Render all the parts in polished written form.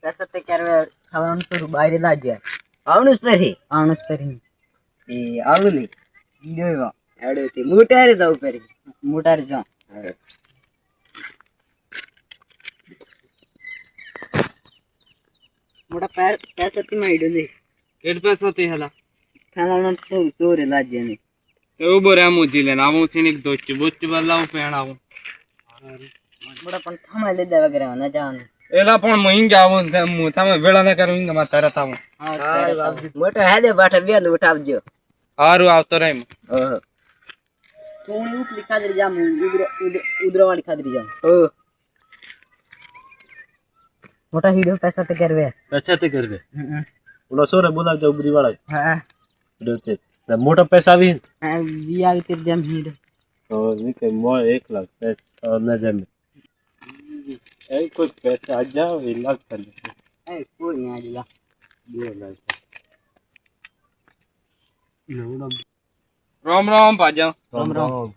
पैसा ते करवे खावन तो बाहर ला गया आवणस परी ए आवली वीडियो एडे ते मोटारे जाऊ परी मोटारे जा मोटा पैसा ती माइडो दे केट पैसा ते हला खावन तो चोरे ला गया ने એવું બોરા મુજી લેન આવું છીનિક દોચ બોચ બલાવ પેણાવું મોટા પણ થમા લે દેવા કરે ના જાન એલા પણ મહિંગા આવું તમે વેળા ન કરો ઇંગા માં તરત આવું હા મોટા હેદે બાઠા બે ને ઉઠાવજો હારું આવતો રેમ સોણી ઉપલી ખાદરી જામ ઉદરવાળી ખાદરી જામ મોટા હીડો पैसा ते करवे बोला सोरे बोला जो उबरी वाला हां देते मोटा पैसा भी वी आगे ते जम हीडो और नहीं के मो 1 लाख पैसा और न जम ए कोई पैसा आ जाओ 1 लाख कर ले ए कोई नहीं आ जाएगा 2 लाख રામ રામ પાજા राम राम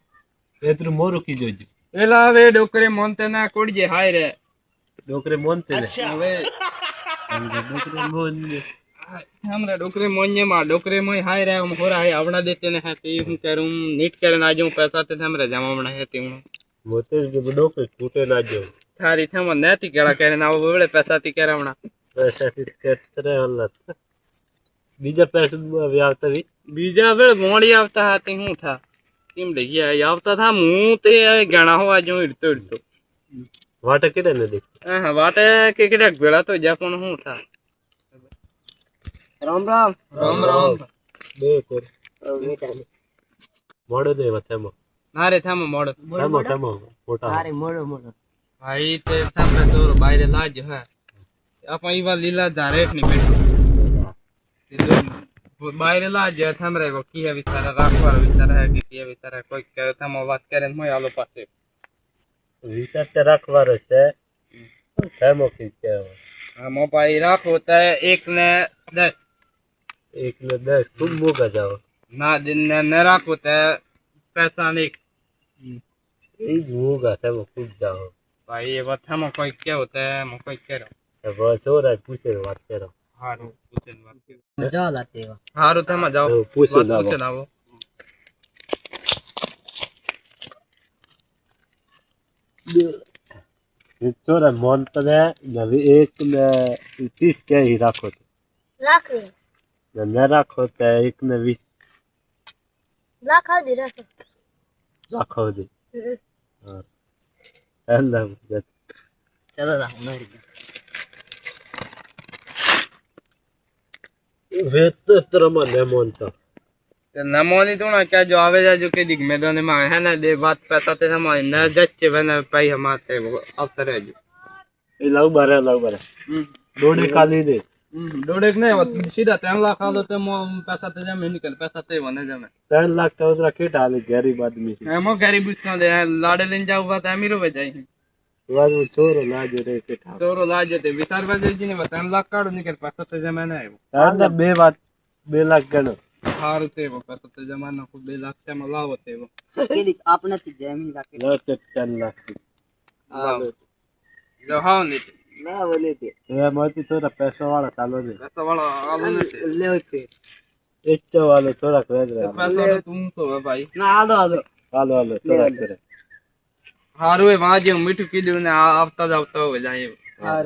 एत्र मोर की जोज એલા હવે ડોકરે મોનતે ના કોડજે હાય રે डोकरे मोनते ने હવે डोकरे मोन हमरा डोकरे मोन्ये मा डोकरे मोय हाय रे हम होरा है आवना देते ने है ते हूं करूं नीट करन आजू पैसा ते हमरा जमावना है ते हूं मोते जो डोकरे छूटे ना जो थारी थम नेती केड़ा करन आव वेळे पैसा ती करवना पैसा ती केतरे हलत बीजा पैसा व्यावता भी बीजा वेळ मोड़ी आवता हाते हूं था किम लगिया आवता था मुंह ते गणा हो आजू इडतो वाटे केडे ने देख हां वाटे के केड़ा बेड़ा तो जापन हूं था राम राम राम राम दे कर मोड़ो दे वथेमो नारे थम मोड़ थमो मोटा अरे मोड़ो मोड़ो भाई ते थम तो बाहर लाज है अपन इवा लीला जारेट नहीं बैठो बाहर लाज थम रे वो की है विचार राखवार विचार है कि है विचार कोई करे थम बात करे मोय आलो पासे विचार ते रखवारो छे थमो की के हम भाई राखो ते 1 ने 10 1 ने 10 तुम मोगा जाओ ना दिन ने न राखो ते पैसा नहीं ए मोगा थमो खूब जाओ भाई ये बात हम कोई क्या होता है हम कोई करो अब सोरा पूछे बात करो हारो पूछन बात मजा लाते हो हारो थम जाओ पूछो दाओ सोरा मोन तो है नवी 1 ने 30 के ही रखो राख न रखो तो 1 ने 20 राखा दे राख रखो दे हां अल्लाह चलो ना नहीं वे तो तेरा मन मोन तो नमोनी तो ना क्या जो आवे जा जो के दिख मैदान में है ना दे बात पैसा ते हम न जच्चे बने पाई हमारे अवसर है जो ए लाउ बारे डोडे खाली दे डोडेक नहीं सीधा 3 लाख आलो ते मो पैसा ते जमे निकल पैसा ते वने जमे 3 लाख तो उधर के डाले गरीब आदमी हम गरीब बिस्ता दे लाडे लेन जाऊ बात अमीरो हो जाई वाज छोरो लाज रे के था तोरो लाज ते विचार बाजे जी ने 3 लाख काढो निकल पैसा ते जमे ना आयो ताला बे बात 2 लाख गणो हार ते वो पैसा ते जमाना को 2 लाख ते मलाव ते वो के आपने तो जमीन लाके लो ते 3 लाख जो हां नहीं ना बोले थे ये मोती थोड़ा पैसा वाला चालो दे पैसा वाला आलो नहीं ले होते इच्चा वाले थोड़ा कर रहा पैसा तुम तो है भाई ना आलो आलो वाले थोड़ा कर हारू है वहां जो मिठू की दे ने आवता जावता हो जाए